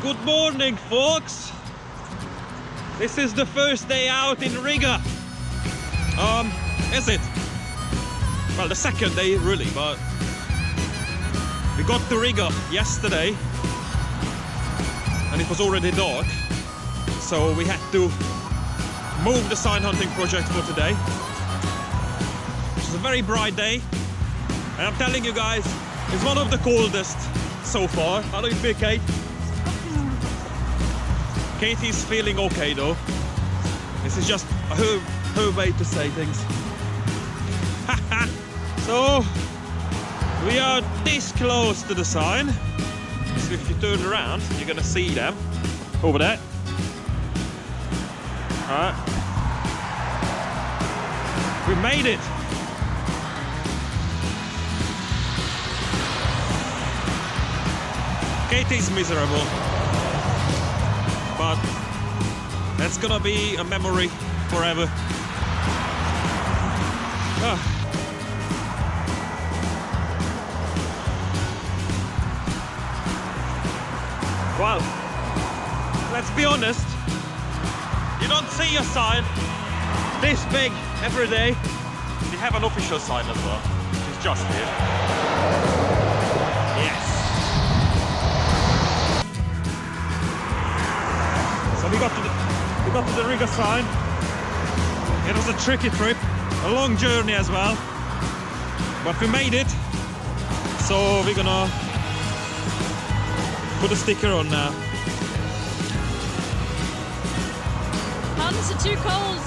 Good morning, folks. This is the first day out in Riga. Is it? Well, the second day really, but we got to Riga yesterday and it was already dark, so we had to move the sign hunting project for today. It's a very bright day and I'm telling you guys, it's one of the coldest so far. How do you feel, Kate? Katie's feeling okay though. This is just her way to say things. So we are this close to the sign. So if you turn around, you're gonna see them over there. Alright. We made it. Katie's miserable, but that's gonna be a memory forever. Well, let's be honest, you don't see a sign this big every day. We have an official sign as well. It's just here. Yes. So we got to the Riga sign. It was a tricky trip, a long journey as well, but we made it. So we're gonna put a sticker on now. Hands are too cold.